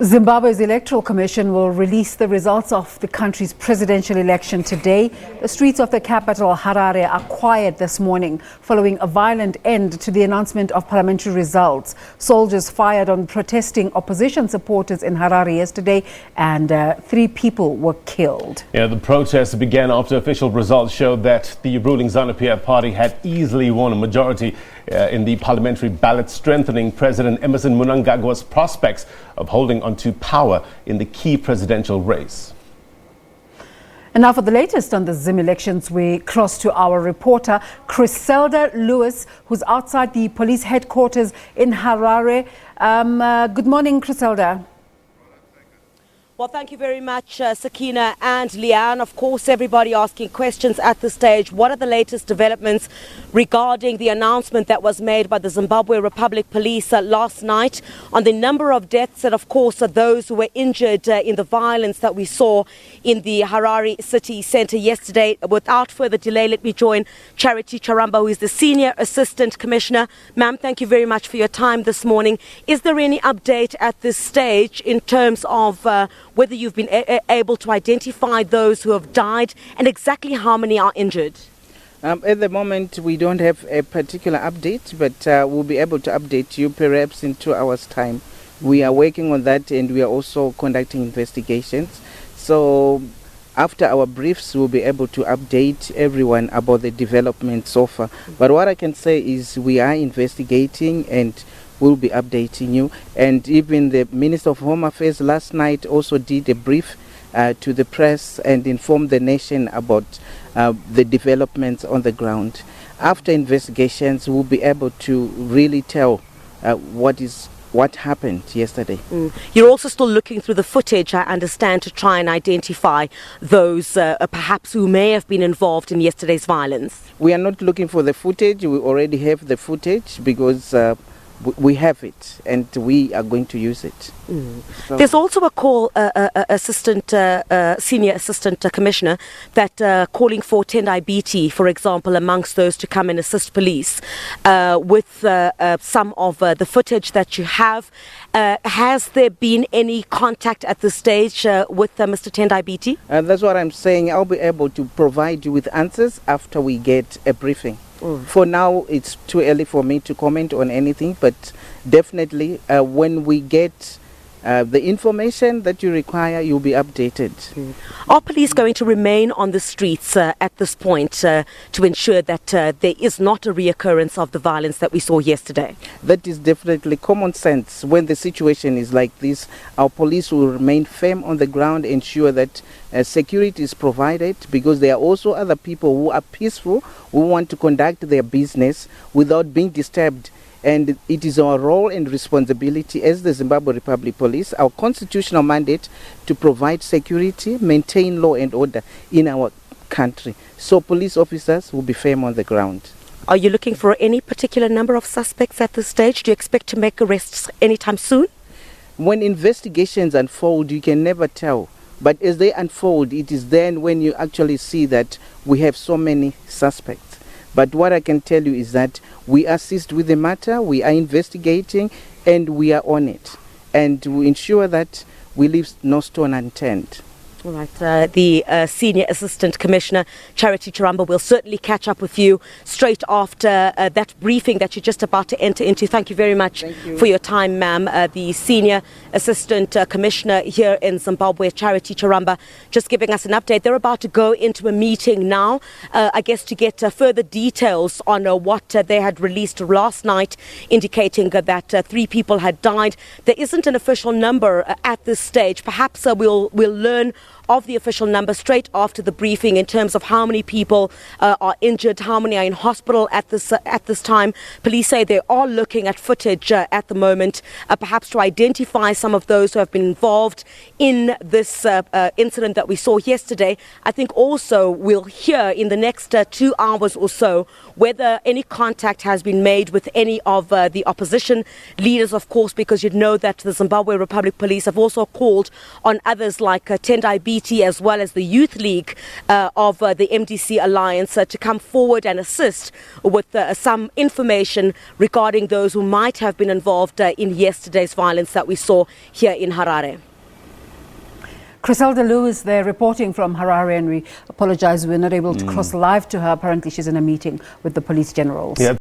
Zimbabwe's Electoral Commission will release the results of the country's presidential election today. The streets of the capital, Harare, are quiet this morning following a violent end to the announcement of parliamentary results. Soldiers fired on protesting opposition supporters in Harare yesterday, and 3 people were killed. Yeah, the protests began after official results showed that the ruling ZANU-PF party had easily won a majority in the parliamentary ballot, strengthening President Emmerson Mnangagwa's prospects of holding onto power in the key presidential race. And now for the latest on the Zim elections, we cross to our reporter, Chriselda Lewis, who's outside the police headquarters in Harare. Good morning, Chriselda. Well, thank you very much, Sakina and Leanne. Of course, everybody asking questions at this stage. What are the latest developments regarding the announcement that was made by the Zimbabwe Republic Police last night on the number of deaths and, of course, those who were injured in the violence that we saw in the Harare city centre yesterday? Without further delay, let me join Charity Charamba, who is the Senior Assistant Commissioner. Ma'am, thank you very much for your time this morning. Is there any update at this stage in terms of whether you've been able to identify those who have died and exactly how many are injured? At the moment, we don't have a particular update, but we'll be able to update you perhaps in 2 hours' time. We are working on that, and we are also conducting investigations. So after our briefs, we'll be able to update everyone about the development so far. But what I can say is we are investigating, and we'll be updating you. And even the Minister of Home Affairs last night also did a brief to the press and informed the nation about the developments on the ground. After investigations, we'll be able to really tell what happened yesterday. You're also still looking through the footage, I understand, to try and identify those perhaps who may have been involved in yesterday's violence. We are not looking for the footage. We already have the footage because we have it, and we are going to use it. So there's also a call, Senior Assistant Commissioner, that calling for Tendai BT, for example, amongst those to come and assist police with some of the footage that you have. Has there been any contact at this stage with Mr. Tendai BT? That's what I'm saying. I'll be able to provide you with answers after we get a briefing. For now, it's too early for me to comment on anything, but definitely when we get the information that you require, you'll be updated. Are police going to remain on the streets at this point to ensure that there is not a reoccurrence of the violence that we saw yesterday? That is definitely common sense. When the situation is like this, our police will remain firm on the ground, ensure that security is provided, because there are also other people who are peaceful, who want to conduct their business without being disturbed. And it is our role and responsibility as the Zimbabwe Republic Police, our constitutional mandate, to provide security, maintain law and order in our country. So police officers will be firm on the ground. Are you looking for any particular number of suspects at this stage? Do you expect to make arrests anytime soon? When investigations unfold, you can never tell. But as they unfold, it is then when you actually see that we have so many suspects. But what I can tell you is that we assist with the matter, we are investigating, and we are on it. And we ensure that we leave no stone unturned. All right, the Senior Assistant Commissioner, Charity Charamba, will certainly catch up with you straight after that briefing that you're just about to enter into. Thank you very much for your time, ma'am. The Senior Assistant Commissioner here in Zimbabwe, Charity Charamba, just giving us an update. They're about to go into a meeting now, I guess, to get further details on what they had released last night, indicating that 3 people had died. There isn't an official number at this stage. Perhaps we'll learn of the official number straight after the briefing in terms of how many people are injured, how many are in hospital at this time. Police say they are looking at footage at the moment, perhaps to identify some of those who have been involved in this incident that we saw yesterday. I think also we'll hear in the next 2 hours or so whether any contact has been made with any of the opposition leaders, of course, because you know that the Zimbabwe Republic Police have also called on others like Tendai BT as well as the Youth League of the MDC Alliance to come forward and assist with some information regarding those who might have been involved in yesterday's violence that we saw here in Harare. Chriselda Lewis there reporting from Harare, and we apologize we're not able to cross live to her. Apparently she's in a meeting with the police generals. Yeah.